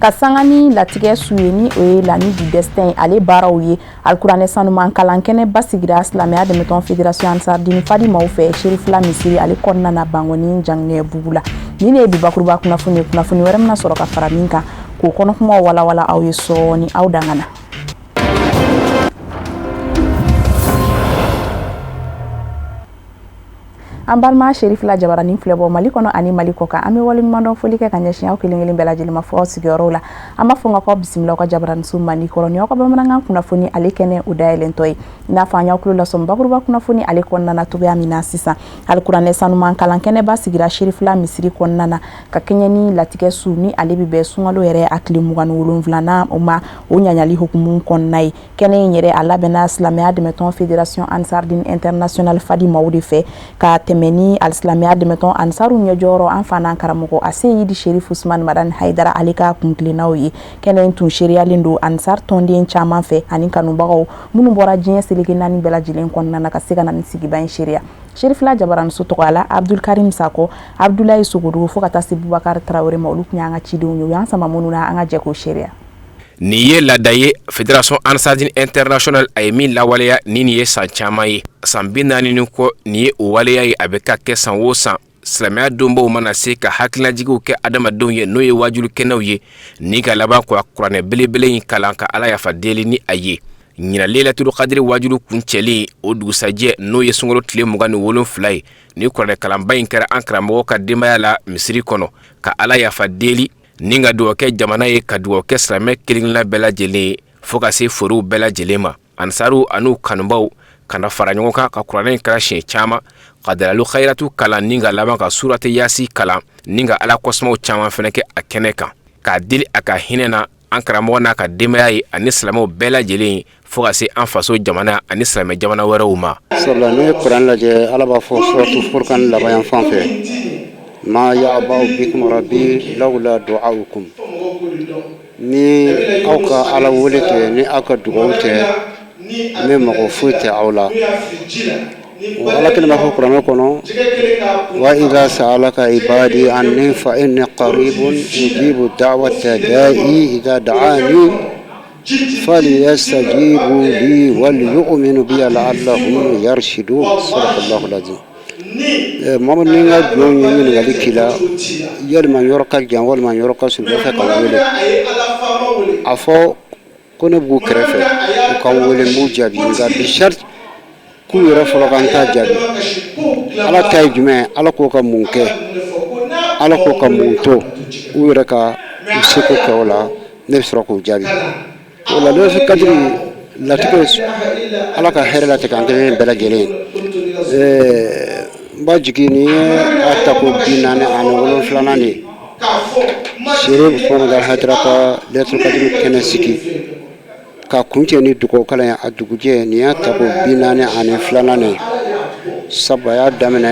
ka sanga ni latigɛ su ye ni o ye Lani du Destin ale baaraw ye alikuranɛ sanuman kalan kɛnɛ basigira silamɛya dɛmɛtɔn fédération Ansar Dine Fadimaw fɛ Sherifula Misiri ale kɔnɔna na Bangɔni Janginɛ bugu la ni ne ye bi bakuruba kunnafoni wɛrɛ mina sɔrɔ ka fara min kan k'o kɔnɔkumaw walawala aw ye sɔɔni aw dangana. An balima Sherifula Jabaranin filɛ bɔ Mali kɔnɔ ani Mali kɔ kan an bɛ waleɲumandɔn foli kɛ ka ɲɛsin aw kelen kelen bɛɛ lajɛlen ma fɔ sigiyɔrɔw la an b'a fɔ n ka k'aw bisimila aw ka Jabaraninso Mali kɔrɔ ni aw ka bamanankan kunnafoni ale kɛnɛ o dayɛlɛntɔ ye i n'a fɔ an y'aw tulo lasɔmi bakuruba kunnafoni ale kɔnɔna na cogoya min na sisan alikuranɛ sanuman kalan kɛnɛba sigira Sherifula Misiri kɔnɔna na ka kɛɲɛ ni latigɛ su ni ale bɛ bɛn sunkalo yɛrɛ a tile 27nan o ma o ɲaɲali hukumu kɔnɔna ye kɛnɛ in yɛrɛ a labɛnna silamɛya dɛmɛtɔn fédération Ansar Dine International Fadimaw de fɛ ka tɛmɛni alisilamɛya dɛmɛtɔn Ansaru ɲɛjɔyɔrɔ an fana karamɔgɔ a se Yidi Sherif Usman Madani Haidara ale ka kuntilennaw ye kɛnɛ in tun seriyalen don Ansar tɔnden caman fɛ ani kanubagaw minnu bɔra diɲɛ seleke naani bɛɛ lajɛlen kɔnɔna na ka se ka na ni sigiba in seriya Sherifula Jabaraninso tɔgɔla Abdul Karim Sako Abdulayi Sogodogo fo ka taa se Bubakar Traoré ma olu tun y'an ka cidenw ye u y'an sama minnu na an ka jɛ k'o seriya. Ni ye laada ye fédération Ansar Dine International a ye min lawaleya ni nin ye san caman ye san 40 kɔ nin ye o waleya ye a bɛ ka kɛ san o san silamɛya donbaw mana se ka hakilinajigiw kɛ adamadenw ye n'o ye wajulu kɛnɛw ye ni ka laban kɔ kuranɛ belebele in kalan ka Ala yafa deli ni a ye ɲina Lailatul Qadri wajulu kuncɛlen o dugusajɛ n'o ye sunkalo tile 27 ye ni kuranɛ kalanba in kɛra an karamɔgɔ ka denbaya la Misiri kɔnɔ ka Ala yafa deli ni ka dugawu kɛ jamana ye ka dugawu kɛ silamɛ kelen-kelenna bɛɛ lajɛlen ye fo ka se forow bɛɛ lajɛlen ma ansaru an'u kanubaw kana fara ɲɔgɔn kan ka kuranɛ in kɛra siɲɛ caman ka dalalu khayratu kalan ni ka laban ka surate Yasi kalan ni ka Ala kɔsmaw caman fɛnɛ kɛ a kɛnɛ kan k'a deli a ka hinɛ na an karamɔgɔ n'a ka denbaya ye ani silamɛw bɛɛ lajɛlen ye fo ka se an faso jamana ani silamɛ jamana wɛrɛw ma. Sabula ne kuranɛ lajɛ Ala b'a fɔ suratu Furqan laban yan fan fɛ ma ya'ba'u bikum rabbi lawla du'a'ukum ni aw ka Ala wele tɛ ni aw ka dugawu tɛ ne mago foyi tɛ aw la Ala kelen b'a fɔ kuranɛ kɔnɔ wa idha sa'alaka ibadi anni fa inni qaribun ujibu da'wata da'i idha da'ani falyastajibu li wal yu'minu bi la'allahum yarshidun sadaqallahu alazim. Mamadu ni ka jɔn ye ɲininkali k'i la yalima yɔrɔ ka jan walima yɔrɔ ka surun fɛ ka wele a fɔ ko ne b'u kɛrɛfɛ u ka wele m'u jaabi nka bi sharti k'u yɛrɛ fɔlɔ kan t'a jaabi Ala ta ye jumɛn Ala k'o ka mun kɛ Ala k'o ka mun to u yɛrɛ ka u seko kɛ o la ne bɛ sɔrɔ k'u jaabi o la Lailatul Qadri latigɛ Ala ka hɛrɛ latigɛ an kelen bɛɛ lajɛlen ba jigi ni a tako 47 de Sherif Usman Madani Haidara ka Lailatul Qadri kɛnɛ sigi ka kuncɛ ni dugawu kalan ye a dugujɛ ni y'a tako 42 de sabu a y'a daminɛ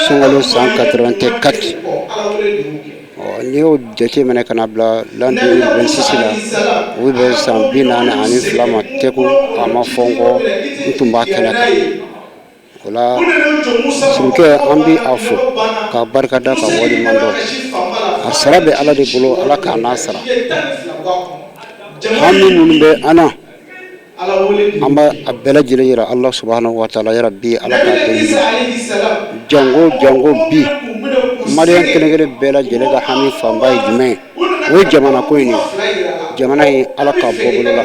sunkalo san 84 ni y'o jate minɛ ka na bila l'an 2026 la o bɛ san 42 ma tɛku a ma fɔ n kɔ n tun b'a kɛnɛ kan o la sirikɛ an bɛ a fo k'a barikada ka waleɲuman dɔn a sara bɛ Ala de bolo Ala k'a n'a sara hami minnu bɛ an na an b'a a bɛɛ lajɛlen yira Ala subhanahu wa ta'ala ya rabbi Ala k'a deli jango bi maliyɛn kelen-kelen bɛɛ lajɛlen ka hami fanba ye jumɛn o ye jamana ko in ye jamana in Ala k'a bɔ bolo la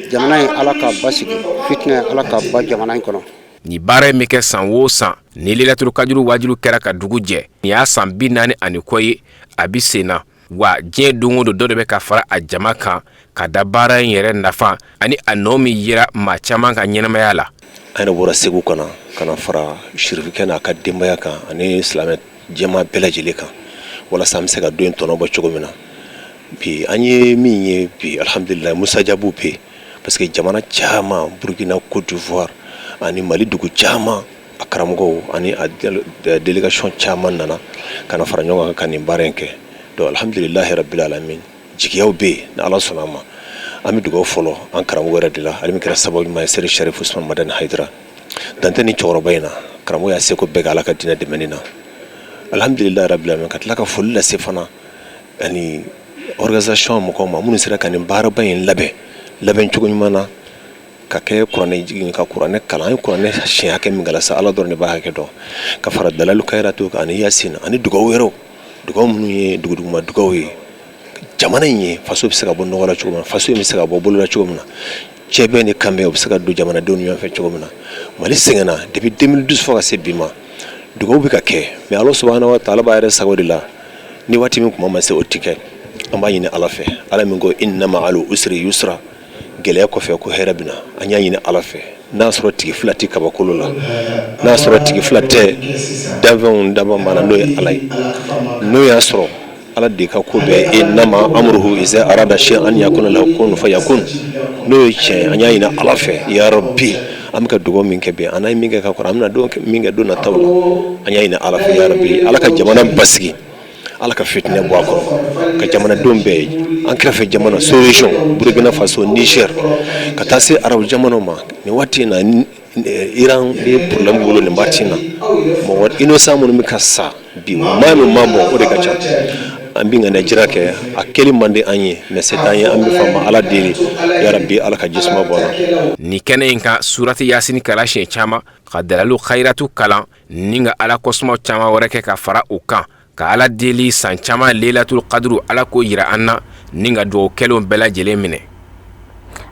jamana in Ala k'a basigi fitinɛ Ala k'a ba jamana in kɔnɔ. Ni baara in bɛ kɛ san o san ni Lailatul Qadri wajulu kɛra ka dugu jɛ ni y'a san 40 ani kɔ ye a bi senna wa diɲɛ don o don dɔ de bɛ ka fara a jama kan ka da baara in yɛrɛ nafa ani a nɔ min yira maa caman ka ɲɛnamaya la. An yɛrɛ bɔra Segu kana fara Sherifukɛ n'a ka denbaya kan ani silamɛ jɛma bɛɛ lajɛlen kan walasa an bɛ se ka don in tɔnɔbɔ cogo min na bi an ye min ye bi alhamdulillah musajabu bɛ parce que jamana caman Burkina Côte d'Ivoire ani Mali dugu caman a karamɔgɔw ani a délégation caman nana kana fara ɲɔgɔn kan ka nin baara in kɛ donc alhamdulillahi rabbil alamin jigiyaw bɛ yen ni Ala sɔnna ma an bɛ dugawu fɔlɔ an karamɔgɔ yɛrɛ de la ale min kɛra sababu ɲuman ye Seydi Sherif Usman Madani Haidara dantɛ ni cɛkɔrɔba in na karamɔgɔ y'a seko bɛɛ kɛ Ala ka diinɛ dɛmɛni na alhamdulillahi rabbil alamin ka tila ka foli lase fana ani organisation mɔgɔw ma minnu sera ka nin baaraba in labɛn cogo ɲuman na ka kɛ kuranɛ jigin ka kuranɛ kalan an ye kuranɛ siɲɛ hakɛ min kala sa ala dɔrɔn de b'a hakɛ dɔn ka fara dalalu kayira to ani yasin ani dugaw wɛrɛw dugaw minnu ye duguduguma dugaw ye jamana in ye faso bɛ se ka bɔ nɔgɔ la cogo min na faso bɛ se ka bɔ bolo la cogo min na cɛ bɛɛ ni kanbɛn o bɛ se ka don jamanadenw ni ɲɔgɔn fɛ cogo min na mali sɛgɛnna depuis 2012 fo ka se bi ma dugaw bɛ ka kɛ mais ala subahanahu wa taala b'a yɛrɛ sago de la ni waati min kuma ma se o tɛ kɛ an b'a ɲini ala fɛ ala min ko innama alu usri yusra gɛlɛya kɔfɛ ko hɛrɛ bɛna an y'a ɲini ala fɛ n'a sɔrɔ tigi fila tɛ kabakolo la n'a sɔrɔ tigi fila tɛ danfɛnw daban banna n'o ye ala ye n'o y'a sɔrɔ ala de ka ko bɛɛ innama amruhu iza arada shay'an an yakuna lahu kun fayakun n'o ye tiɲɛ an y'a ɲini ala fɛ ya rabbi an bɛ ka dugawu min kɛ bi an n'a ye min kɛ ka kɔrɔ an bɛna min kɛ don nataw la an y'a ɲini ala fɛ ya rabbi ala ka jamana basigi ala ka fitinɛ bɔ a kɔrɔ ka jamanadenw bɛɛ an kɛrɛfɛ jamana sous région Burkina Faso Niger ka taa se arabu jamanaw ma nin waati in na Iran bɛ problème bolo nin waati in na mɔgɔ innocent minnu bɛ ka sa bi maa min ma bɔ o de ka ca an bɛ ŋaniya jira kɛ a kɛli man di an ye mais c'est an ye an bɛ fama ala deli ya rabbi ala ka jisuma bɔ la ni kɛnɛ in ka surati yasin kalan siɲɛ caman ka dalalu khayratu kalan ni ka ala kosuma caman wɛrɛ kɛ ka fara u kan ka ala deli san caman leilatul qadru ala ko yira an na ni ka dugawu kɛlenw bɛɛ lajɛlen minɛ.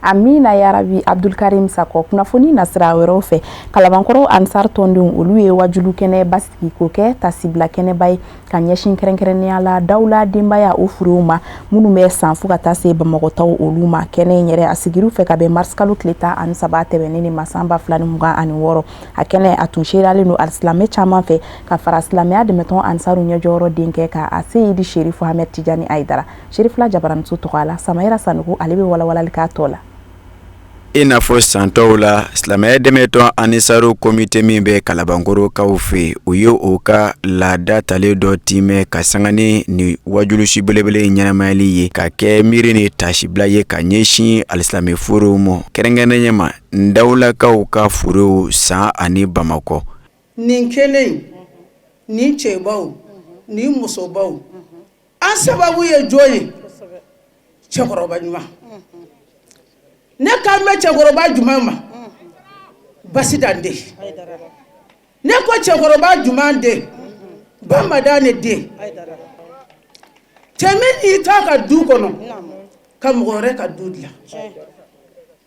Amina yarabi Abdul Karim Sako kunnafoni nasira wɛrɛw fɛ kalabankɔrɔ ansar tɔndenw olu ye wajulu kɛnɛ basigi ko kɛ tasibila kɛnɛba ye ka ɲɛsin kɛrɛnkɛrɛnnenya la dawula denbaya o furuw ma minnu bɛ san fo ka taa se bamakɔtaw olu ma kɛnɛ in yɛrɛ a sigiriw fɛ ka bɛn mars kalo tile 13 tɛmɛnen ni masan 2026 a kɛnɛ a tun seeralen don alisilamɛ caman fɛ ka fara silamɛya dɛmɛtɔn ansaru ɲɛjɔyɔrɔ denkɛ ka a seyidi sherifu Ahmed Tijani Aidara Sherifula Jabaramuso tɔgɔ la Samayira Sanuku ale bɛ walawalali k'a tɔ la. I n'a fɔ santɔw la silamɛya dɛmɛtɔn anisaru komite min bɛ kalabankɔrɔkaw fɛ u ye o ka laada talen dɔ timɛ ka sangani ni wajulusi belebele ɲɛnamayali ye ka kɛ miiri ni tasibila ye ka ɲɛsin alisilame forow ma kɛrɛnkɛrɛnnenya ma ndawulakaw ka forow san ani bamakɔ nin kelen nin cɛbaw nin musobaw an sababu ye jɔn ye cɛkɔrɔba ɲuman ne kan bɛ cɛkɔrɔba jumɛn ma basi dan den ne ko cɛkɔrɔba jumɛn den bamadan ne den cɛ min y'i ta ka du kɔnɔ ka mɔgɔ wɛrɛ ka du dilan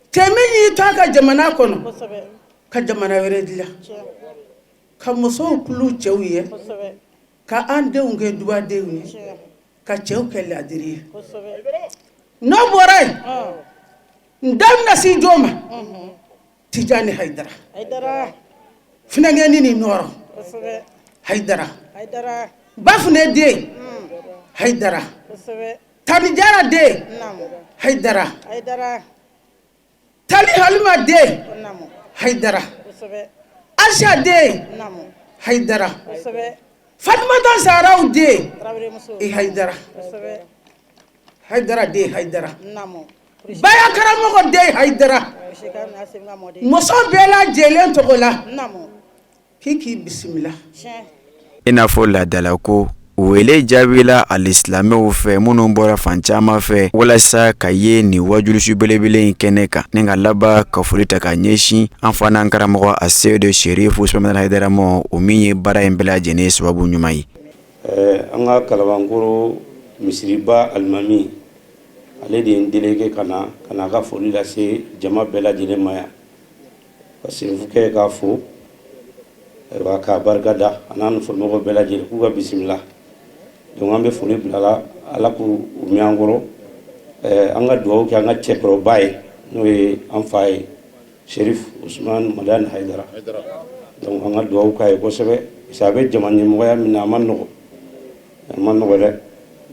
cɛ min y'i ta ka jamana kɔnɔ ka jamana wɛrɛ dilan ka musow kulu cɛw ye ka an denw kɛ dubadenw ye ka cɛw kɛ ladiri ye n'o bɔra yen ndamna si joma Tijani Haidara finangeni ni noro Haidara bafne de Haidara tanijara de Haidara tali halima de Haidara Asha de Haidara Fatmata Sarau de Haidara de Haidara baya karamɔgɔ de Haidara muso bɛɛ lajɛlen tɔgɔ la k'i bisimila i n'a fɔ laadala ko wele jaabila alisilamɛw fɛ minnu bɔra fan caman fɛ walasa ka ye ni wajulusi belebele in kɛnɛ kan ni ka laban ka foli ta ka ɲɛsin an fana karamɔgɔ a seydu sherifu Usman Haidara ma o min ye baara in bɛɛ lajɛlen sababu ɲuman ye an ka kalabankɔrɔ misiriba alimami ale de ye délégué kana ka foli lase jama bɛɛ lajɛlen ma yan ka serifukɛ k'a fo ka barika da a n'a nufɔmɔgɔw bɛɛ lajɛlen k'u ka bisimila donc an bɛ foli bila la ala k'u mɛn an kɔrɔ an ka dugawu kɛ an ka cɛkɔrɔba ye n'o ye an fa ye Sherif Usman Madani Haidara donc an ka dugawu k'a ye kosɛbɛ parce que a bɛ jama ɲɛmɔgɔya min na a ma nɔgɔ dɛ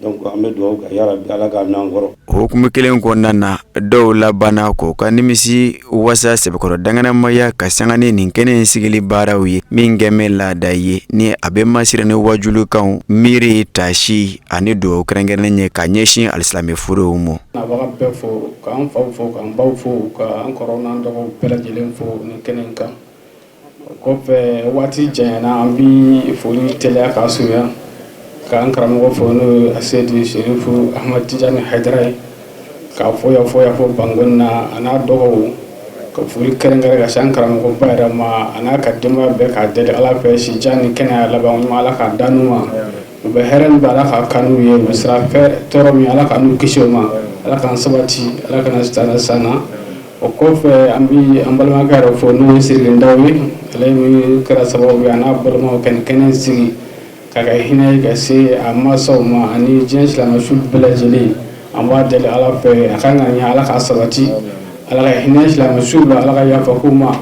donc an bɛ dugawu kɛ yarabi ala k'a mɛn an kɔrɔ hukumu kelen kɔnɔna na dɔw labana ko ka nimisi wasa sɛbɛkɔrɔ danganamaya ka sangani nin kɛnɛ sigili baaraw ye min gɛmɛ laada ye ni a bɛ masira ni wajulukanw miiri tasi ani dugawu kɛrɛnkɛrɛnnen ye ka ɲɛsin alisilame forow ma nabaga bɛɛ fo k'an faw fo k'an baw fo k'an kɔrɔw n'an dɔgɔw bɛɛ lajɛlen fo nin kɛnɛ in kan o kɔfɛ waati janyana an bi foli teliya k'a surunya k'an karamɔgɔ fo n'o Asedi Sherifu Ahmad Tijani Haidara ye k'a foya fo Bangoni na a n'a dɔgɔw ka foli kɛrɛnkɛrɛn ka se an karamɔgɔba yɛrɛ ma a n'a ka denbaya bɛɛ k'a deli Ala fɛ si jan ni kɛnɛya laban ɲuman Ala k'a da n'u ma u bɛ hɛrɛ min bɛ Ala k'a kanu ye u bɛ sira fɛ tɔɔrɔ min Ala ka n'u kisi o ma Ala k'an sabati Ala kana sitanɛ sanna o kɔfɛ an bɛ an balimakɛ yɛrɛ fo n'o ye Siriki Ndaw ye ale min kɛra sababu ye a n'a balimaw ka nin kɛnɛ sigi ka kɛ hinɛ ye ka se a mansaw ma ani diɲɛ silamɛsu bɛɛ lajɛlen an b'a deli Ala fɛ a kan ka ɲɛ Ala k'a sabati Ala ka hinɛ silamɛsu la Ala ka yafa k'u ma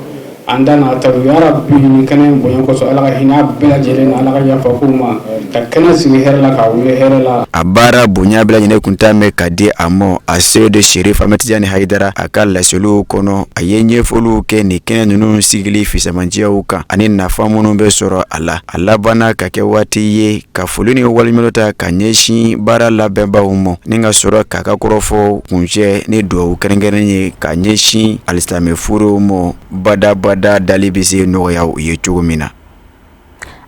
an da n'a ta ya Rabbi nin kɛnɛ in bonya kosɔn Ala ka hinɛ bɛɛ lajɛlen na Ala ka yafa k'u ma ka kɛnɛ sigi hɛrɛ la ka wuli hɛrɛ la a baara bonya bɛɛ lajɛlen kun t'a mɛn ka di a ma a Seydi Sherifu Ahmad Tijani Haidara a ka laseliw kɔnɔ a ye ɲɛfɔliw kɛ nin kɛnɛ ninnu sigili fisamantiyaw kan ani nafa minnu bɛ sɔrɔ a la a labanna ka kɛ waati ye ka foli ni waliɲuman ta ka ɲɛsin baara labɛnbaw ma ni ka sɔrɔ k'a ka kɔrɔfɔ kuncɛ ni dugawu kɛrɛnkɛrɛn ye ka ɲɛsin alisilamɛ furuw ma badabada dali bɛ se nɔgɔya u ye cogo min na.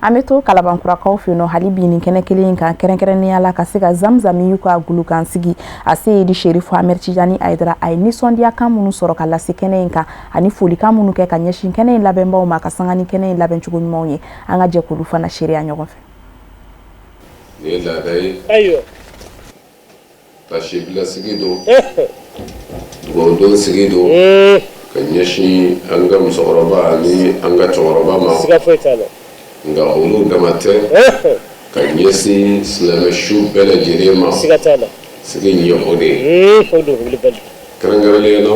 An bɛ to Kalabankurakaw fɛ yen nɔ hali bi nin kɛnɛ kelen kan kɛrɛnkɛrɛnnenya la ka se ka Zamzam y'u ka gulu kan sigi a Seydi Sherifu Ahmad Tijani Haidara a ye nisɔndiyakan minnu sɔrɔ ka lase kɛnɛ in kan ani folikan minnu kɛ ka ɲɛsin kɛnɛ in labɛnbaw ma ka sanga ni kɛnɛ in labɛn cogo ɲumanw ye an ka jɛkulu fana seereya ɲɔgɔn fɛ. Nin ye laada ye ayiwa tasibila sigi don dugawudon sigi don ka ɲɛsin an ka musokɔrɔba ani an ka cɛkɔrɔba ma siga foyi t'a la nka olu dama tɛ ka ɲɛsin silamɛsu bɛɛ lajɛlen ma siga t'a la sigi ɲɛ o de ye kɛrɛnkɛrɛnnen na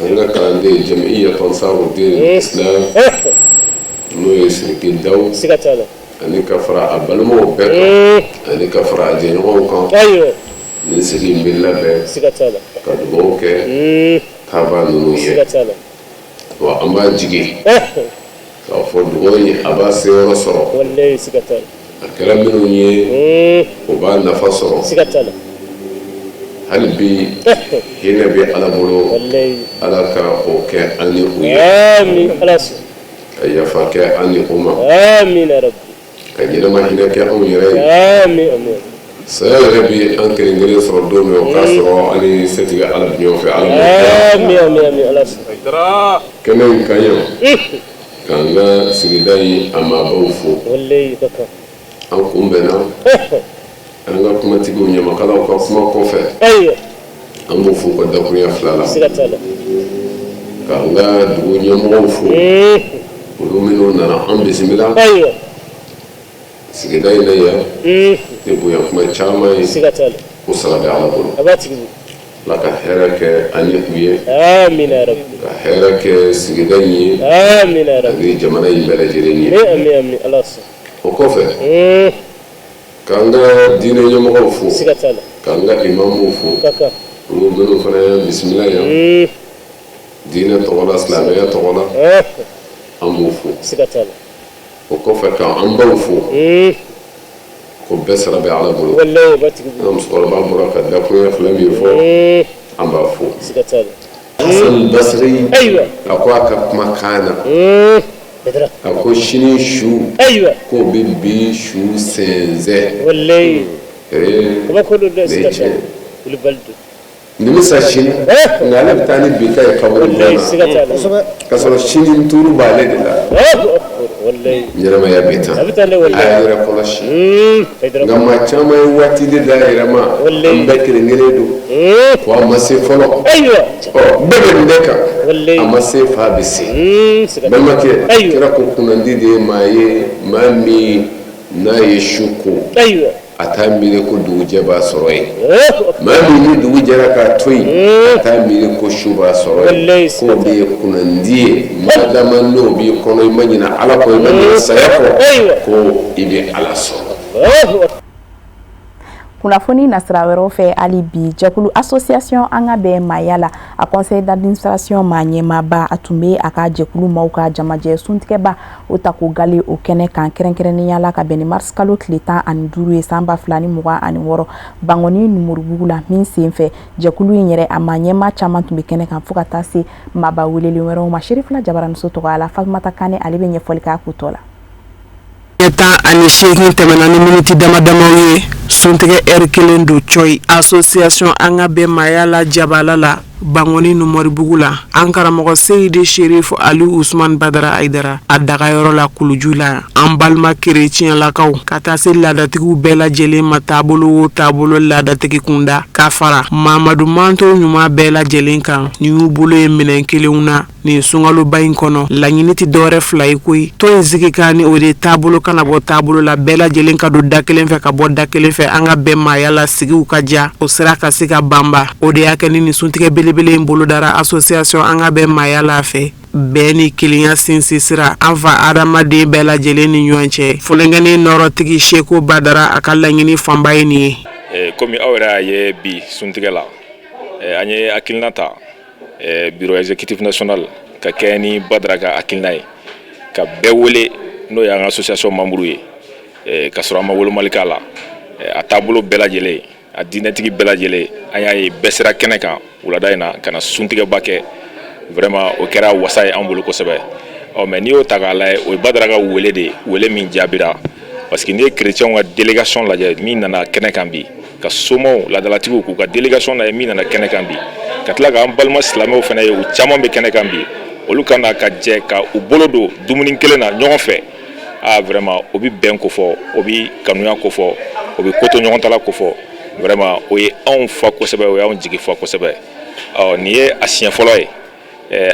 an ka kalanden Jamiya Ansarudin Islam n'o ye Siriki Ndaw siga t'a la ani ka fara a balimaw bɛɛ kan ani ka fara a jɛɲɔgɔnw kan nin sigi in bɛ labɛn siga t'a la ka dugawu kɛ taaba ninnu ye wa an b'a jigi k'a fɔ dugawu in a b'a seyɔrɔ sɔrɔ a kɛra minnu ye o b'a nafa sɔrɔ hali bi hinɛ bɛ Ala bolo Ala ka o kɛ an ni u ye ka yafa kɛ an ni u ma ka ɲɛnama hinɛ kɛ anw yɛrɛ ye saya yɛrɛ bɛ an kelen-kelen sɔrɔ don min o k'a sɔrɔ ani setigi Ala bɛ ɲɔgɔn fɛ Ala kɛnɛ in ka ɲɛ k'an ka sigida in a maabaw fo an kunbɛnna an ka kumatigiw ɲamakalaw ka kuma kɔfɛ an b'o fo ka dakurunya fila la k'an ka dugu ɲɛmɔgɔw fo olu minnu nana an bisimila sigida in na yan tɛ bonya kuma caman ye ko sara bɛ Ala bolo Ala ka hɛrɛ kɛ an ni u ye ka hɛrɛ kɛ sigida in ye ani jamana in bɛɛ lajɛlen ye o kɔfɛ k'an ka diinɛ ɲɛmɔgɔw fo k'an ka imamuw fo olu minnu fana bisimila yan diinɛ tɔgɔ la silamɛya tɔgɔ la an b'u fo o kɔfɛ k'an baw fo ko bɛɛ sara bɛ Ala bolo an ka musokɔrɔba bɔra ka dakurunya fila min fɔ an b'a fo Hasan Basri a ko a ka kumakan na a ko sini su k'o bɛ bi su sɛnsɛn nimisa sini nka ale bɛ taa ni bi ta ye kaburu kɔnɔ ka sɔrɔ sini tuuru b'ale de la ɲɛnamaya bɛ tan a y'a yɛrɛ kɔlɔsi nka maa caman ye waati de da a yɛrɛ ma an bɛɛ kelen-kelen don wa a ma se fɔlɔ bɛɛ bɛ nin de kan a ma se fa bɛ se balimakɛ kɛra ko kunnandi de ye maa min n'a ye su ko a t'a miiri ko dugujɛ b'a sɔrɔ yen maa min ni dugu jɛra k'a to yen a t'a miiri ko su b'a sɔrɔ yen k'o de ye kunnandi ye madama n'o b'i kɔnɔ i ma ɲina Ala kɔ i ma ɲina saya kɔ ko i bɛ Ala sɔrɔ. Kunnafoni nasira wɛrɛw fɛ hali bi jɛkulu association an ka bɛn maaya la a conseil d'administration ma ɲɛmaaba a tun bɛ a ka jɛkulu maaw ka jamajɛ suntigɛba o ta k'o gale o kɛnɛ kan kɛrɛnkɛrɛnnenya la ka bɛn ni mars kalo tile 15 ye san 2026 Bangoni Numurubugu la min sen fɛ jɛkulu in yɛrɛ a ma ɲɛmaa caman tun bɛ kɛnɛ kan fo ka taa se maaba welelen wɛrɛw ma Sherifula Jabaramuso tɔgɔ la Fatumata Kane ale bɛ ɲɛfɔli k'a kutɔ la. Eta ani shekin temenani miniti damadamaw ye suntige kelen do Choi association anga be mayala jabalala bangoni numori bugula ankara mogo Seydi Sherif Ali Ousmane Badara Aidara adaga yoro la kulujula ambalma chrétien la kaw kata se ladatigu bela jele matabolo tabolo ladatiki kunda kafara Mamadou Manto nyuma bela jelenka ni ubulo yeminen kelewuna ni sungalo bayin kono la nyiniti dore flay koy to ziki kani ode tabolo kana bo tabolo la bela jelenka do dakelen fe ka bo dakelen fe anga be mayala sigi ukaja o sera ka sika bamba ode yakeni ni suntige belebele mbolo dara association anga be mayala fe beni kilinya sinsisira anfa adama de bela jeleni nyuanche fulengani norotigi Sheko Badara akalla ngini fambaye ni komi awra ye bi suntige la anye akilnata bureau exécutif national ka keni Badara ka akilnay ka bewole no ya association membre ka surama wolo malikala a tabulo bela jele a dinetigi bela jele anya ye besera keneka uladayna kana suntige bake vraiment o kera wasay ambulu ko sebe o mais ni o tagala o Badara ka wele min jabira parce que ni chrétien wa délégation la min nana kenekambi ka somo la dalatigo ku ka délégation na min nana kenekambi katla ga ambalma islamé fana ye o chama be kenekambi olu kana ka je ka u bolodo dumuni kelena ñogon fe vraiment obi ben ko fo obi kanuya ko fo obi koto ñogon tala ko fo vraiment o ye on fa ko sebe o ya on jigi fa ko sebe ni ye asien folo ye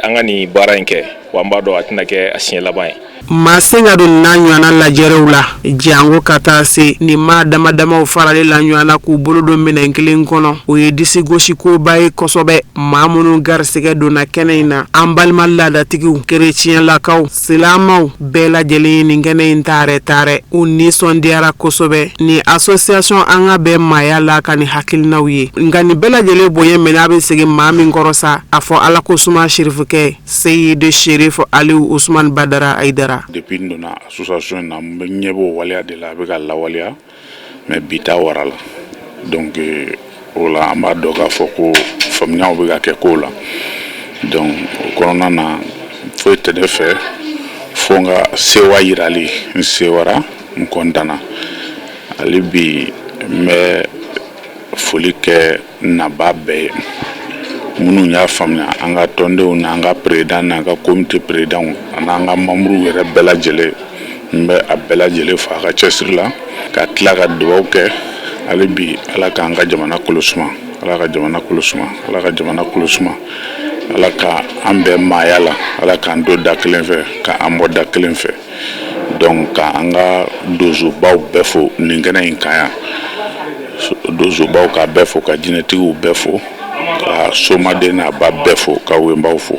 anga ni bara nke wamba do atina ke asien laban masenga do nanyana la jerewla jango kata se ni ma dama o farale la nyana ku bolodo minen kilin kono o ye disi goshi ko baye kosobe mamunu garsege do na kenena ambalma la datigu chrétien la kaw silamaw bela jeli ni ngene tare uni sondiara kosobe ni association anga be mayala kani hakil nawye ngani bela jeli boye menabe sege mami ngorosa afo ala ko suma shirifuke Seydi Sherif Ali Ousmane Badara Aidara depuis notre association na nyebo walia de la bega la walia mais bita warala donc ola amado ka foko famnya obega ke kola donc corona na foi te de fait fonga sewa irali sewara mkondana alibi me folike na babe munu nya famna anga tonde una anga président anga comité président anga membre wera bela jele mbe abela jele fa ka chesirla ka tlaga doke alibi ala ka anga jamana kulusma ala ka jamana kulusma ala ka ambe mayala ala ka ndo daklen fe ka ambo daklen fe donc ka anga dozo baw befo ningena inkaya dozo baw ka befo ka jinetigu befo ka somade na ba befo ka wemba fo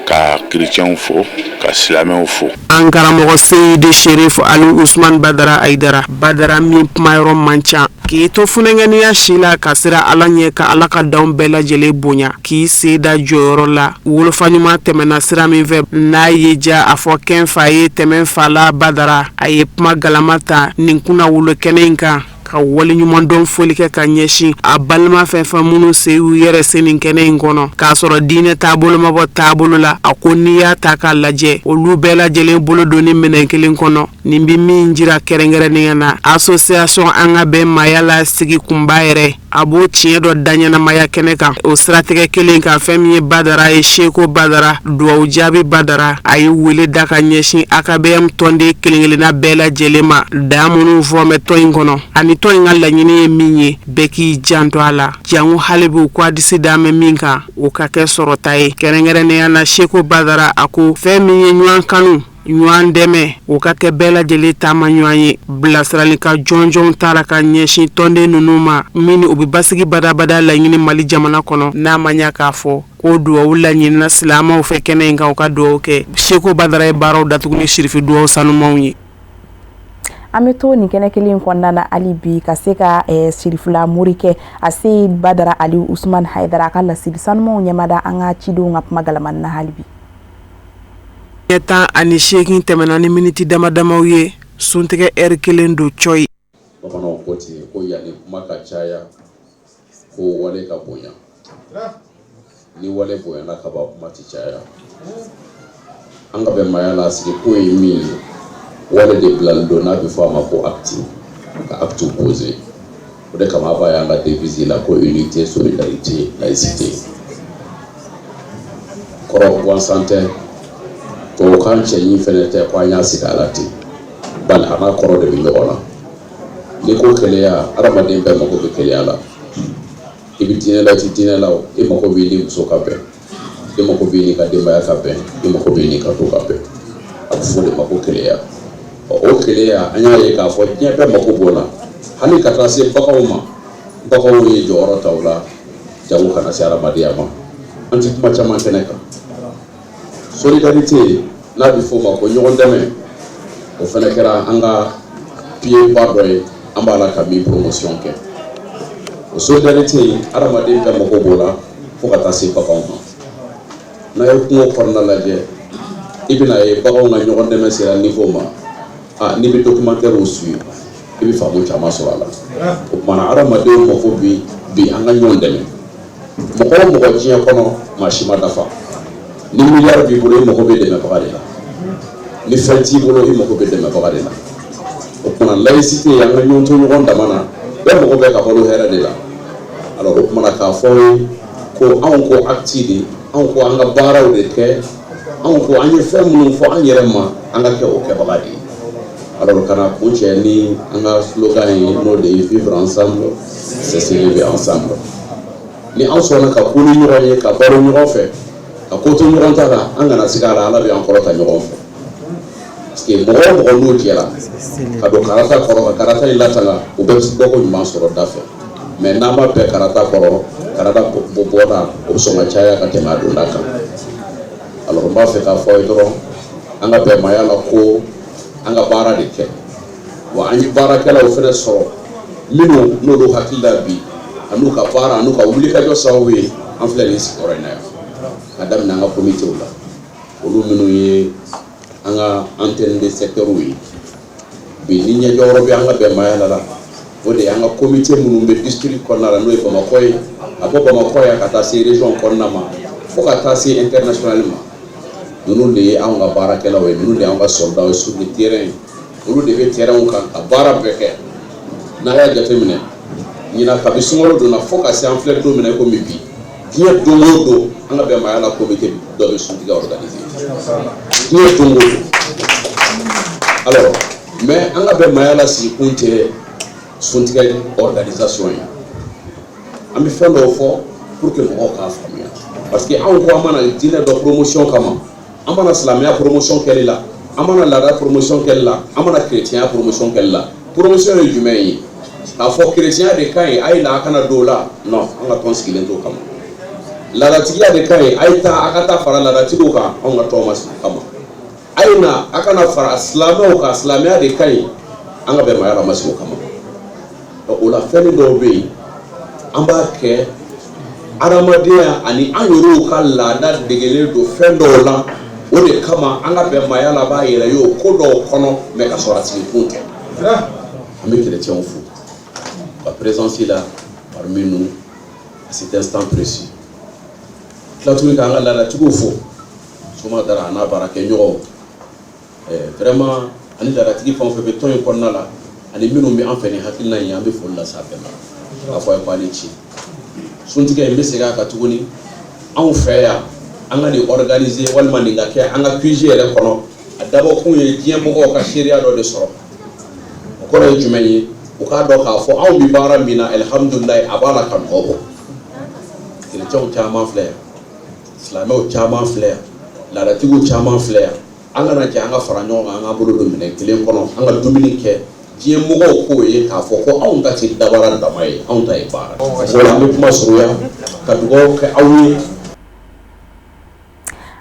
ka chrétien fo ka islamien fo ankara mogo Seydi Sherif Ali Ousmane Badara Aidara Badara mi mayro mancha ki to funengani ya shila kasira alanye ka alaka dawn bela jele bonya ki seda joro la wolo fanyuma temena sira mi ve na yeja afo ken faye temen fala Badara aye pma galamata ninkuna wolo kenenka ka wali nyuman don folike ka nyeshi a balma fefa munu seyu yere senin kene ngono ka soro dine tabolo mabo tabolo la akoniya taka laje olu bela jele bolo doni menen kelen kono nimbi minjira kerengere niyana association anga be mayala sigi kumbayere abo chiedo danyana maya keneka o stratege kelen ka femi Badara e Sheko Badara do jabi Badara ayi wele daka nyeshi akabem tonde kelengelena bela jelema damunu vome to ingono ani to ngalla nyini minye beki janto ala jangu halebu kwa disi dame minka o ka ke sorotaye kerengere ne yana Sheko Badara ako femi nyuan kanu nyuan deme o ka ke bela jele tama nyuanye blasrali ka jonjon tara ka nyeshi tonde nunuma mini obi basigi bada la nyini Mali jamana kono na manya ka fo ko duwa wula nyini na silama o fe kene nga o ka duwa ke Sheko Badara e baro datuguni shirifi duwa sanu mawnyi ameto ni kene kelin kondana Ali bi kaseka Shirifula Murike ase Badara Ali Ousmane Haidara kala sidisanmo nyamada anga chido ngap magalaman na halibi eta ani shekin temenani miniti damadamaw ye suntige kelen do Choi bamana koti ko yani maka chaya ko wale ka bonya ni wale bonya na ka ba kuma ti chaya anga be mayala sigi ko yimi wala de bilal do n'a bɛ fɔ a ma ko acte ka acte posé o de kama ba y'an ka devise la ko unité solidarité laïcité kɔrɔ gansan tɛ tubabukan cɛɲi fɛnɛ tɛ ko an y'a sigi a la ten bali a n'a kɔrɔ de bɛ ɲɔgɔn na n'i ko keleya adamaden bɛɛ mago bɛ keleya la i bɛ diinɛ la i tɛ diinɛ la i mago bɛ ni muso ka bɛn i mago bɛ ni ka denbaya ka bɛn i mago bɛ ni ka to ka bɛn a bɛ fɔ de ma ko keleya o keleya an y'a ye k'a fɔ diɲɛ bɛɛ mago b'o la hali ka taa se baganw ma baganw ye jɔyɔrɔ ta o la jago kana se adamadenya ma an tɛ kuma caman kɛnɛ kan solidarité n'a bɛ fɔ o ma ko ɲɔgɔn dɛmɛ o fana kɛra an ka pied ba dɔ ye an b'a la ka min promotion kɛ o solidarité adamaden bɛɛ mago b'o la fo ka taa se baganw ma n'a ye kungo kɔnɔna lajɛ i bɛna ye baganw ka ɲɔgɔn dɛmɛ sera niveau ma n'i bɛ documentaire suivre i bɛ faamu caman sɔrɔ a la o kumana adamadenw mago bi an ka ɲɔgɔn dɛmɛ mɔgɔ o mɔgɔ diɲɛ kɔnɔ maa si ma dafa ni miliyari b'i bolo i mago bɛ dɛmɛbaga de la ni fɛn t'i bolo i mago bɛ dɛmɛbaga de la o kumana laïcité an ka ɲɔgɔn to ɲɔgɔn dama na bɛɛ mago bɛ ka balo hɛrɛ de la alors o kumana k'a fɔ ye ko anw ko acte de anw ko an ka baaraw de kɛ anw ko an ye fɛn minnu fɔ an yɛrɛ ma an ka kɛ o kɛbaga de ye alors kana kun cɛ ni an ka slogan ye n'o de ye vivre ensemble c'est s'élever ensemble ni an sɔnna ka ko ni ɲɔgɔn ye ka baro ɲɔgɔn fɛ ka ko to ɲɔgɔn ta la an kana sigi a la ala bɛ an kɔrɔta ɲɔgɔn fɛ parce que mɔgɔ o mɔgɔ n'o jɛra ka don karata kɔrɔ ka karata in latanga u bɛ dɔgɔ ɲuman sɔrɔ da fɛ mais n'an ma bɛn karata kɔrɔ karata bɔda o bɛ sɔn ka caya ka tɛmɛ a donda kan alors n b'a fɛ k'a fɔ ye dɔrɔn an ka bɛnbaya la ko an ka baara de kɛ wa an ye baarakɛlaw fɛnɛ sɔrɔ minnu n'olu hakili la bi an'u ka baara an'u ka wulikajɔ sababu ye an filɛ nin sigiyɔrɔ in na yan ka daminɛ an ka komitew la olu minnu ye an ka antenne de secteurs ye bi ni ɲɛjɔyɔrɔ bɛ an ka bɛnbaya la o de ye an ka komite minnu bɛ district kɔnɔna la n'o ye bamakɔ ye ka bɔ bamakɔ yan ka taa se région kɔnɔna ma fo ka taa se international ma ninnu de ye anw ka baarakɛlaw ye ninnu de y'anw ka soldats ye sur le terrain olu de bɛ terrain kan ka baara bɛɛ kɛ n'a y'a jateminɛ ɲinan kabi sunkalo donna fo ka se an filɛ don min na i komi bi diɲɛ don o don an ka bɛnbaya la komite dɔ bɛ suntigɛ organiser diɲɛ don o don alors mais an ka bɛnbaya la sigi kun tɛ suntigɛ organisation ye an bɛ fɛn dɔw fɔ pour que mɔgɔw k'a faamuya parce que anw ko an mana diinɛ dɔ promotion kama an mana silamɛya promotion kɛli la an mana laada promotion kɛli la an mana chrétienya promotion kɛli la promotion ye jumɛn ye k'a fɔ chrétien de ka ɲi a ye na a kana don o la non an ka tɔn sigilen t'o kama laadatigiya de ka ɲi a ye taa a ka taa fara laadatigiw kan anw ka tɔn ma sigi kama a ye na a kana fara silamɛw kan silamɛya de ka ɲi an ka bɛnbaya la ma sigi o kama o la fɛn dɔw bɛ yen an b'a kɛ adamadenya ani an yɛrɛw ka laada degelen don fɛn dɔw la o de kama an ka bɛnbaya la b'a yɛrɛ ye o ko dɔw kɔnɔ mais ka sɔrɔ a sigi kun tɛ an bɛ chrétiens fo ka présence la parmi nous à cet instant précis tila tuguni k'an ka laadatigiw fo soma dara a n'a baarakɛɲɔgɔnw vraiment ani laadatigi fɛn o fɛn bɛ tɔn in kɔnɔna la ani minnu bɛ an fɛ ni hakilina in ye an bɛ foli lase a bɛɛ ma k'a fɔ a ye ko a ni ci suntigɛ in bɛ segin a kan tuguni anw fɛ yan an ka nin organiser walima nin ka kɛ an ka QG yɛrɛ kɔnɔ a dabɔkun ye diɲɛ mɔgɔw ka seereya dɔ de sɔrɔ o kɔrɔ ye jumɛn ye u k'a dɔn k'a fɔ anw bɛ baara min na alihamudulilayi a b'a la ka nɔgɔ bɔ chrétiens caman filɛ yan silamɛw caman filɛ yan laadatigiw caman filɛ yan an kana jɛ an ka fara ɲɔgɔn kan an ka bolo don minɛn kelen kɔnɔ an ka dumuni kɛ diɲɛ mɔgɔw k'o ye k'a fɔ ko anw ta tɛ dabara dama ye anw ta ye baara o la an bɛ kuma surunya ka dugawu kɛ aw ye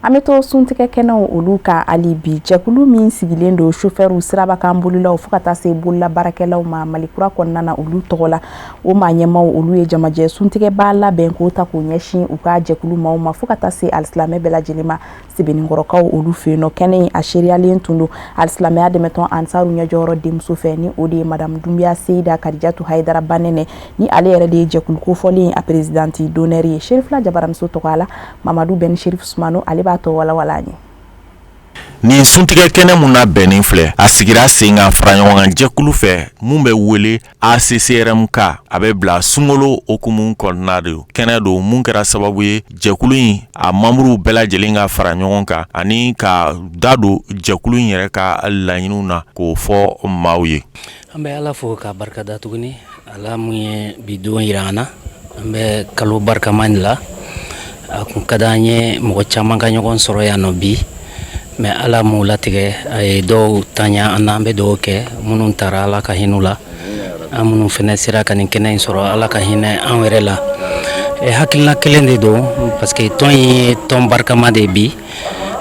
an bɛ to suntigɛ kɛnɛw olu ka hali bi jɛkulu min sigilen don chauffeur sirabakan bolilaw fo ka taa se bolila baarakɛlaw ma malikura kɔnɔna na olu tɔgɔ la o maa ɲɛmaw olu ye jamajɛ suntigɛ b'a labɛn k'o ta k'o ɲɛsin u ka jɛkulu maaw ma fo ka taa se alisilamɛ bɛɛ lajɛlen ma sebenikɔrɔkaw olu fɛ yen nɔ kɛnɛ a seriyalen tun don alisilamɛya dɛmɛtɔn ansaru ɲɛjɔyɔrɔ denmuso fɛ ni o de ye madame Dumbiya Seyida Karijatu Hayidara Banɛnɛ ni ale yɛrɛ de ye jɛkulu kofɔlen a présidente d'honneur ye Sherifula Jabaramuso tɔgɔ la Mamadu Ben Sherif Sumano ale b'a tɔ wala wala an ye Ni suntigɛ kɛnɛ mun na bɛnnen filɛ a sigira sen kan fara ɲɔgɔn kan jɛkulu fɛ mun bɛ wele ACCRMK a bɛ bila sunkalo okumu kɔnɔna de kɛnɛ do mun kɛra sababu ye jɛkulu in a membre bɛɛ lajɛlen ka fara ɲɔgɔn kan ani ka da don jɛkulu in yɛrɛ ka laɲiniw na k'o fɔ maaw ye. An bɛ Ala fo ka barikada tuguni Ala mun ye bi don yira an na an bɛ kalo barikaman la a kun ka d'an ye mɔgɔ caman ka ɲɔgɔn sɔrɔ yan nɔ bi mais Ala m'u latigɛ a ye dɔw taɲa an na an bɛ dugawu kɛ minnu taara Ala ka hinɛ u la an minnu fɛnɛ sera ka nin kɛnɛ in sɔrɔ Ala ka hinɛ an yɛrɛ la hakilina kelen de don parce que tɔn ye tɔn barikama de bi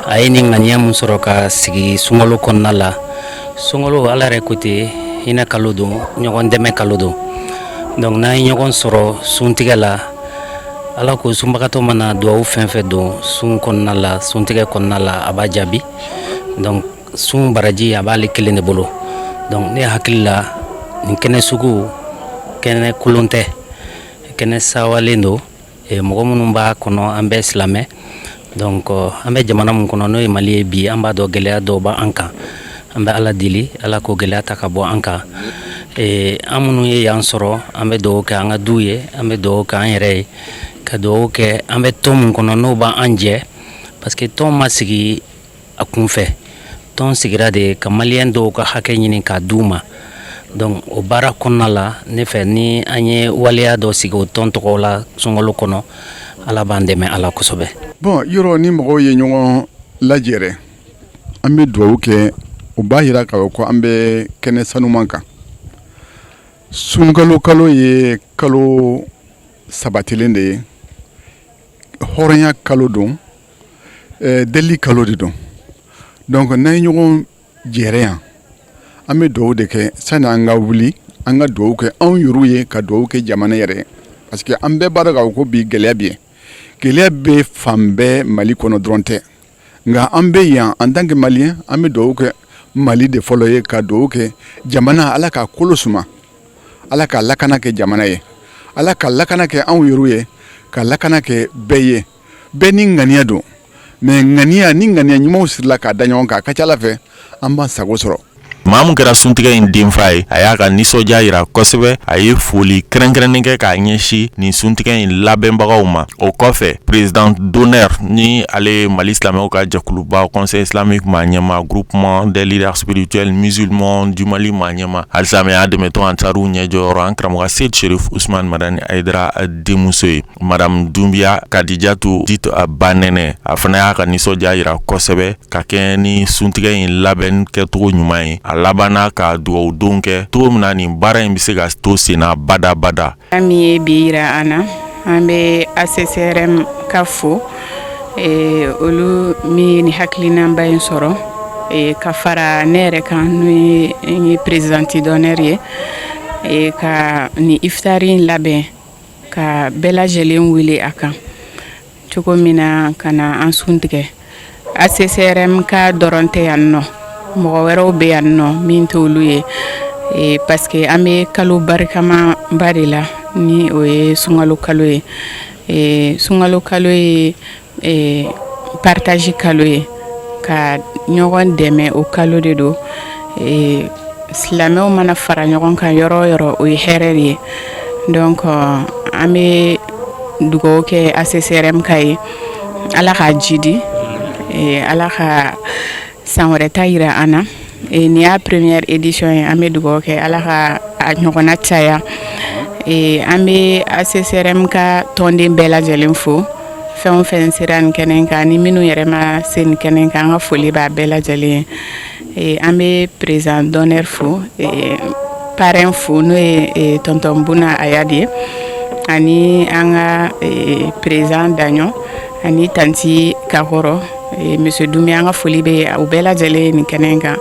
a ye nin ŋaniya mun sɔrɔ ka sigi sunkalo kɔnɔna la sunkalo Ala yɛrɛ ko ten hinɛ kalo don ɲɔgɔn dɛmɛ kalo don donc n'an ye ɲɔgɔn sɔrɔ suntigɛ la Ala ko sunbagatɔ mana duwawu fɛn fɛn don sun kɔnɔna la suntigɛ kɔnɔna la a b'a jaabi donc sun baraji a b'ale kelen de bolo donc ne hakili la nin kɛnɛ sugu kɛnɛ kolon tɛ kɛnɛ sawalen don mɔgɔ minnu b'a kɔnɔ an bɛɛ silamɛ donc an bɛ jamana mun kɔnɔ n'o ye Mali ye bi an b'a dɔn gɛlɛya dɔw b'an kan an bɛ Ala deli Ala ko gɛlɛya ta ka bɔ an kan an minnu ye yan sɔrɔ an bɛ duwawu kɛ an ka du ye an bɛ duwawu kɛ an yɛrɛ ye ka duwawu kɛ an bɛ tɔn mun kɔnɔ n'o b'an jɛ parce que tɔn ma sigi a kunfɛ tɔn sigira de ka maliyɛn dɔw ka hakɛ ɲini k'a d'u ma donc o baara kɔnɔna la ne fɛ ni an ye waleya dɔ sigi o tɔn tɔgɔ la sunkalo kɔnɔ Ala b'an dɛmɛ Ala kosɛbɛ. Bon yɔrɔ ni mɔgɔw ye ɲɔgɔn lajɛrɛ an bɛ duwawu kɛ o b'a yira k'a fɔ ko an bɛ kɛnɛ sanuman kan sunkalo kalo ye kalo sabatilen de ye hɔrɔnya kalo don deli kalo de don donc n'an ye ɲɔgɔn jɛrɛ yan an bɛ duwawu de kɛ sani an ka wuli an ka duwawu kɛ anw yɛrɛw ye ka duwawu kɛ jamana yɛrɛ parce que an bɛɛ b'a dɔn k'a fɔ ko bi gɛlɛya bɛ yen gɛlɛya bɛ fan bɛɛ Mali kɔnɔ dɔrɔn tɛ nka an bɛ yan en tant que malien an bɛ duwawu kɛ Mali de fɔlɔ ye ka duwawu kɛ jamana Ala k'a kolo suma Ala ka lakana kɛ jamana ye Ala ka lakana kɛ anw yɛrɛw ye ka lakana kɛ bɛɛ ye bɛɛ ni ŋaniya don mais ŋaniya ni ŋaniya ɲumanw sirila k'a da ɲɔgɔn kan a ka ca Ala fɛ an b'an sago sɔrɔ. maa mun kɛra suntigɛ in denfa ye a y'a ka nisɔndiya yira kosɛbɛ a ye foli kɛrɛnkɛrɛnnen kɛ k'a ɲɛsin nin suntigɛ in labɛnbagaw ma o kɔfɛ président d'honneur ni ale Mali silamɛw ka jɛkuluba conseil islamique maa ɲɛma groupement des leaders spirituels musulmans du Mali maa ɲɛma halisa mɛ y'a dɛmɛtɔ ansaru ɲɛjɔyɔrɔ an karamɔgɔ Seyd Cherif Ousmane Madani Aidara denmuso ye madame Doumbia Kadijatu dit Banɛnɛ a fana y'a ka nisɔndiya yira kosɛbɛ ka kɛ ni suntigɛ in labɛn kɛcogo ɲuman ye a labanna ka dugawu don kɛ cogo min na nin baara in bɛ se ka to senna badabada. An min ye bi yira an na an bɛ ACCRM ka fo olu min ye nin hakilinaba in sɔrɔ ka fara ne yɛrɛ kan n'o ye n ye présidente d'honneur ye ka nin iftari in labɛn ka bɛɛ lajɛlen wele a kan cogo min na ka na an suntigɛ ACCRM ka dɔrɔn tɛ yan nɔ mɔgɔ wɛrɛw bɛ yan nɔ min t'olu ye parce que an bɛ kalo barikama ba de la ni o ye sunkalo kalo ye sunkalo kalo ye partage kalo ye ka ɲɔgɔn dɛmɛ o kalo de don silamɛw mana fara ɲɔgɔn kan yɔrɔ o yɔrɔ o ye hɛrɛ de ye donc an bɛ dugawu kɛ ACCRM ka ye Ala k'a jidi Ala ka san wɛrɛ ta yira an na nin y'a première édition ye an bɛ dugawu kɛ Ala ka a ɲɔgɔnna caya an bɛ ACCRM ka tɔnden bɛɛ lajɛlen fo fɛn o fɛn sera nin kɛnɛ kan ni minnu yɛrɛ ma se nin kɛnɛ kan an ka foli b'a bɛɛ lajɛlen ye an bɛ président d'honneur fo parrain fo n'o ye tonton Buna Ayadi ye ani an ka président Daɲɔ ani tanti Kakɔrɔ monsieur Doumbia an ka foli bɛ u bɛɛ lajɛlen nin kɛnɛ kan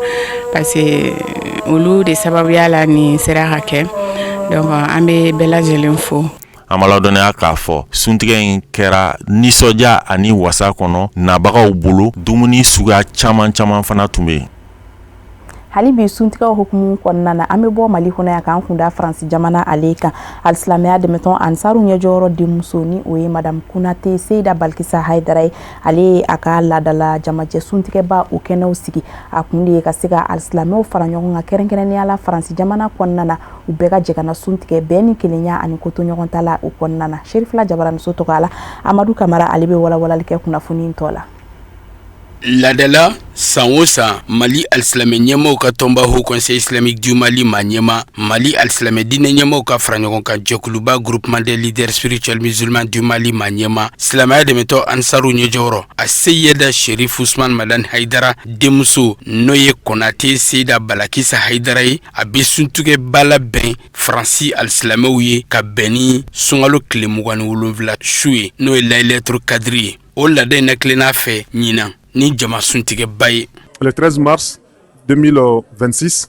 parce que olu de sababuya la nin sera ka kɛ donc an bɛ bɛɛ lajɛlen fo. An b'a ladɔnniya k'a fɔ suntigɛ in kɛra nisɔndiya ani wasa kɔnɔ nabagaw bolo dumuni suguya caman caman fana tun bɛ yen. hali bi suntiga hukumu konna na ame bo mali hono ya kan kunda France jamana aleka al-islamia de meton ansaru nya joro di musoni o madam Kunate Seida Balkisa Haidara ale aka la dala jamaje suntige ba o keno sigi akundi ka siga al-islamia faranyo nga kerenkene ni ala France jamana konna na ubega jegana suntige beni kilenya ani koto nyogon tala o konna na Sherif la jabaran soto kala Amadou Kamara alibe wala like kuna funi ntola Ladala Sanwosa Mali al-Islamé nyemo ka tomba au Conseil islamique du Mali Manyema Mali al-Islamé dine nyemo ka franyogon ka Jokuluba groupement des leaders spirituels musulmans du Mali Manyema Islamaya de meto Ansaru Nyojoro a Seyeda Sherif Ousmane Madan Haidara Demuso Noye Konate Seida Balakisa Haidara a besuntuge bala ben Franci al-Islamé ouye ka beni sungalo klemugani wolonvla chouye noye layletru kadri o lade neklena fe nyina ni jama suntige baye. Le 13 mars 2026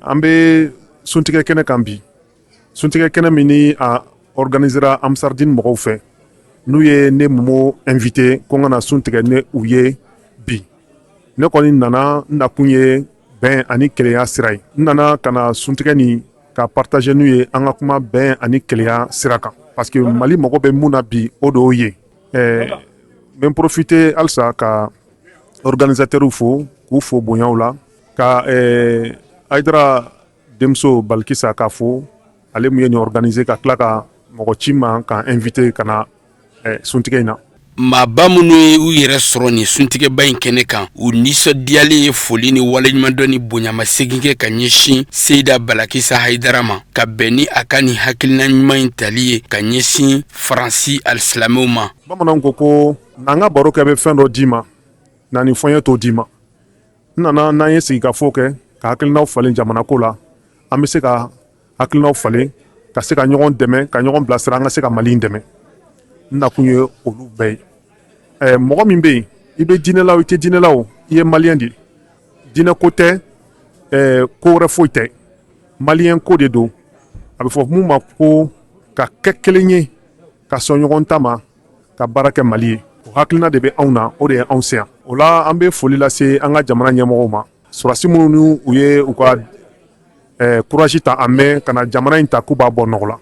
ambe suntige kene kambi suntige kene mini a organisera Amsardine mogo fe nous ye ne momo invité kongana suntige ne uye bi ne koni nana na kunye ben ani keleya sirai nana kana suntige ni ka partager nous ye anga kuma ben ani keleya siraka parce que Mali mogo be muna bi odo ye même profiter alsa ka organisateur fo ku fo bonyaula ka Aidara Demso Balkisa ka fo ale mu yeni organiser ka klaka mogo chima ka inviter kana suntige na ma bamunu u yere sroni suntige bayin kene kan u niso diale foli ni walenyman doni bonyama seginke ka nyeshi Seida Balakisa Haidarama ka beni akani hakilina nyman taliye ka nyeshi Franci al-Islamé ma bamanan ko nanga baro ke be fendo dima nani fonye to dima nana na yesi ka foke ka hakilina falen jamana ko la amese ka hakilina falen ka se ka nyogon deme ka nyogon blasira nga se ka Mali deme na kunye olu bay mogo min be ibe dinelaw ite dinelaw iye malien di dina kote ko refoite malien ko de do abe fo muma ko ka kekelenye ka sonyogon tama ka baraka Mali o haklina de be awna o de awsia ola ambe foli la se anga jamana nyamo ma surasi munu uye uka courage ta ame kana jamana inta kuba bonola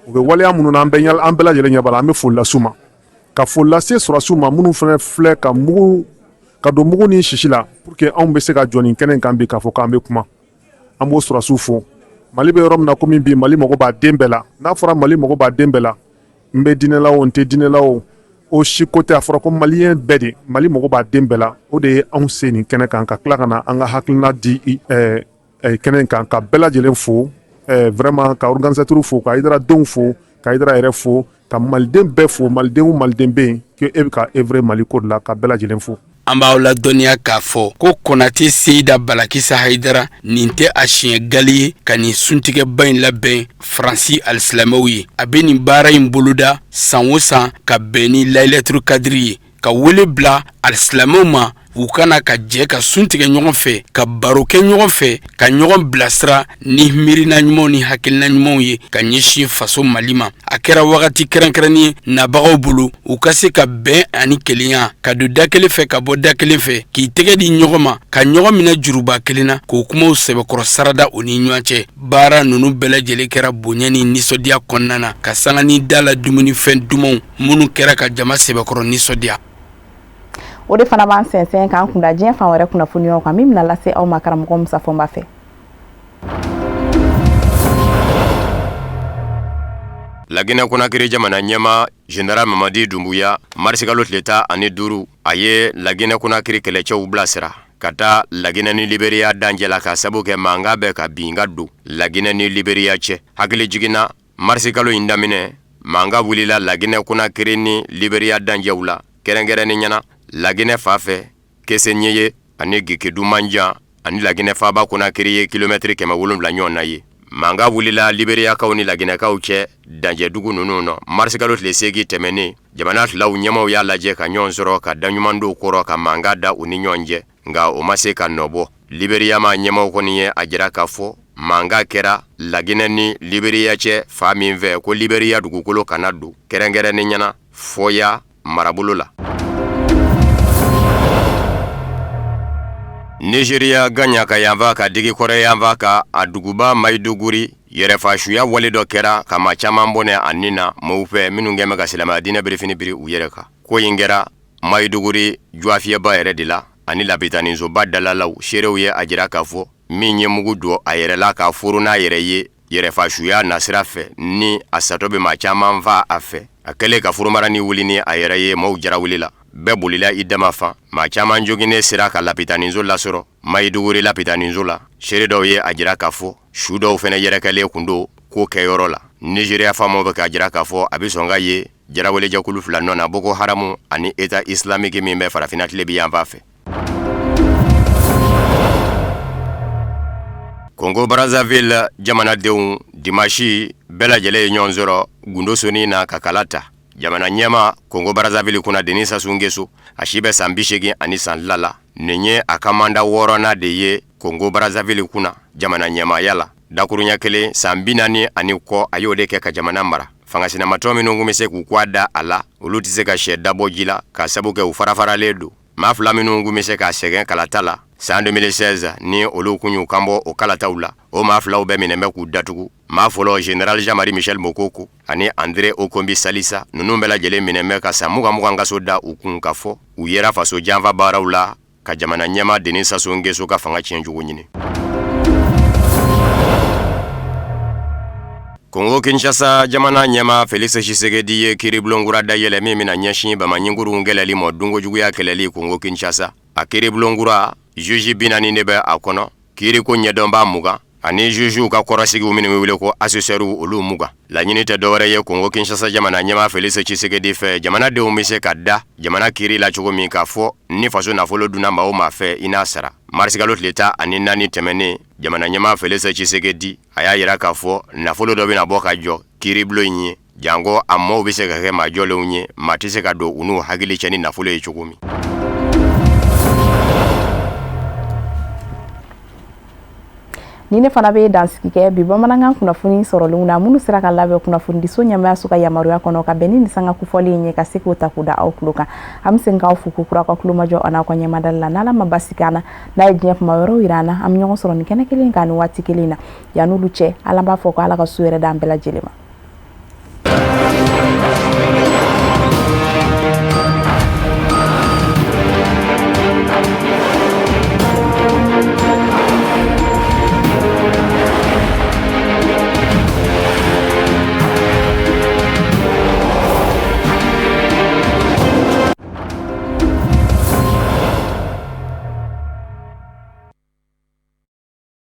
o be wale amunu na ambe nyal ambela jele nyabala ambe foli la suma ka foli la se surasi ma munu fene fle ka mugu ka do mugu ni shishila pour que ambe se ka joni kenen kambi ka fo kambe kuma ambo surasi fo Mali be rom na komi bi Mali mogo ba dembela na fora Mali mogo ba dembela mbe dinela o nte dinela o shi côté afro ko malien bedi Mali mogo ba dembela o de on seni kenen kan ka kla kana anga haklina di kenen kan ka bela jelen fo vraiment ka organisateur fo ka Aidara don fo ka Aidara ere fo ka malden be fo malden be que e ka evre Mali ko la ka bela jelen fo amba la donia ka fo ko Konate Seida Balakisa Haidara ninte ashien gali kani suntige bain la ben Franci al-Islamé abeni bara imbuluda sanwosa ka beni layletru kadri ka wele bla al-Islamé ma wukana ka je ka suntige ɲɔgɔn fɛ ka baro kɛ ɲɔgɔn fɛ ka ɲɔgɔn bilasira ni mirina ɲumanw ni hakilina ɲumanw ye ka ɲɛsin faso Mali ma a kɛra wagati kɛrɛnkɛrɛnni nabagaw bolo u ka se ka bɛn ani kelenya ka don da kelen fɛ ka bɔ da kelen fɛ k'i tɛgɛ di ɲɔgɔn ma ka ɲɔgɔn minɛ juruba kelen na k'o kumaw sɛbɛkɔrɔ sarada o ni ɲɔgɔn cɛ baara nunu bɛɛ lajɛlen kɛra bonya ni nisɔndiya kɔnɔna na ka sanga ni da la dumunifɛn dumanw minnu kɛra ka jama sɛbɛkɔrɔ nisɔndiya o de fana b'an sɛnsɛn k'an kunda diɲɛ fan wɛrɛ kunnafoniyaw kan min bɛna lase aw ma karamɔgɔ Musa Fɔnba fɛ. Laginɛ Konakiri jamana ɲɛma Général Mamadi Doumbouya marisikalo tile 15 a ye Laginɛ Konakiri kɛlɛcɛw bilasira ka taa Laginɛ ni Liberiya danjɛla ka sabu kɛ mankan bɛ ka bin ka don Laginɛ ni Liberiya cɛ hakili jiginna marisikalo in daminɛ mankan wulila Laginɛ Konakiri ni Liberiya danjɛw la kɛrɛnkɛrɛnni ɲɛna Laginɛ fa fɛ Kese Ɲeye ani Gikidu Manja ani Laginɛ faba Konakiri ye kilomètre 700 ɲɔgɔn na ye manga wulila Liberiyakaw ni Laginɛkaw cɛ danjɛdugu ninnu na marisikalo tile 8 tɛmɛnen jamana filaw ɲɛmaw y'a lajɛ ka ɲɔgɔn sɔrɔ ka daɲuman dɔw kɔrɔ ka manga da u ni ɲɔgɔn cɛ nka o ma se ka nɔbɔ Liberiyama ɲɛmaw kɔni ye a jira k'a fɔ manga kɛra Laginɛ ni Liberiya cɛ fa min fɛ ko Liberiya dugukolo kana don kɛrɛnkɛrɛnni ɲɛna Fɔya marabolo la Nigeria ganya ka yanva ka digi kore yanva ka a duguba Maiduguri yɛrɛfashuya wale dɔ kɛra ka maa caman bɔnɛ a nin na mɔgɔw fɛ minnu kɛn bɛ ka silamɛya diinɛ birifini biri u yɛrɛ kan. Ko in kɛra Maiduguri juafiyɛba yɛrɛ de la ani labitanisoba dalalaw seerew ye a jira k'a fɔ min ye mugu don a yɛrɛ la ka furu n'a yɛrɛ ye yɛrɛfashuya nasira fɛ ni a satɔ bɛ maa caman fa a fɛ. A kɛlen ka furumarani wuli ni a yɛrɛ ye mɔgɔw jara wuli la. Bɛɛ bolila i dama fan. Maa caman joginen sera ka lapitanizo lasɔrɔ Maiduguri lapitanizo la. Seere dɔw ye a jira k'a fɔ su dɔw fɛnɛ yɛrɛkɛlen kun don ko kɛyɔrɔ la. Nigeria faamaw bɛ k'a jira k'a fɔ a bɛ sɔn ka ye jarawalejakulu fila nɔ na Boko Haramu ani État islamique min bɛ farafina tile bi yanfan fɛ. Congo Brazzaville jamanadenw dimanche bɛɛ lajɛlen ye ɲɔgɔn sɔrɔ gundo soni na ka kala ta. Jamana ɲɛma Congo Brazzaville kunna Denis Sassou Nguesso a si bɛ san 80 ani san lala. Nin ye a ka manda 6nan de ye Congo Brazzaville kunna jamana ɲɛmaya la. Dakuruɲa kelen san 40 ani kɔ a y'o de kɛ ka jamana mara. Fangasinamatɔ minnu kun bɛ se k'u kɔ da a la olu tɛ se ka sɛ dabɔ ji la ka sabu kɛ u farafaralen don. Maa fila minnu kun bɛ se ka sɛgɛn kalata la san 2016 ni olu kun y'u kanbɔ o kalataw la. O maa filaw bɛ minɛ bɛ k'u datugu. Maa fɔlɔ Général Jean-Marie Michel Mokoko ani André Okombi Salisa ninnu bɛɛ lajɛlen minɛ bɛ ka san 20 ka so da u kun ka fɔ u yera faso janfa baaraw la ka jamana ɲɛma Denis Sassou Nguesso ka fanga tiɲɛ jugu ɲini. Congo Kinshasa jamana ɲɛma Félix Tshisekedi ye kiiribulon da yɛlɛ min bɛna ɲɛsin bamaɲinkuru kɛlɛli ma donkojuguya kɛlɛli Congo Kinshasa. A kiiribulon juge 40 de bɛ a kɔnɔ kiiriko ɲɛdɔnbaa 20 ani jujuw ka kɔrɔsigiw minnu bɛ wele ko assesseurs olu 20. Laɲini tɛ dɔwɛrɛ ye Congo Kinshasa jamana ɲɛma Félix Tshisekedi fɛ jamanadenw bɛ se ka da jamana kiiri la cogo min k'a fɔ ni faso nafolo dunna maa o maa fɛ i n'a sara. Marsikalo tile 14 tɛmɛnen jamana ɲɛma Félix Tshisekedi a y'a yira k'a fɔ nafolo dɔ bɛna bɔ ka jɔ kiiribulon in ye jango a maaw bɛ se ka kɛ maa jɔlenw ye maa tɛ se ka don u n'u hakili cɛ ni nafolo ye cogo min. Ni ne fana bɛ dansigi kɛ bi bamanankan kunnafoni sɔrɔlenw na minnu sera ka labɛn kunnafoni di so ɲɛmaya so ka yamaruya kɔnɔ ka bɛn ni sanga kofɔli ye ka se k'o ta k'u da aw tulo kan. An bɛ segin k'aw fo k'u kura ka tulomajɔ a n'aw ka ɲɛmadali la n'ala ma basi k'an na n'a ye diɲɛ kuma wɛrɛw yira an na an bɛ ɲɔgɔn sɔrɔ ni kɛnɛ kelen kan ni waati kelen na yan'olu cɛ ala b'a fɔ ko ala ka so yɛrɛ d'an bɛɛ lajɛlen ma.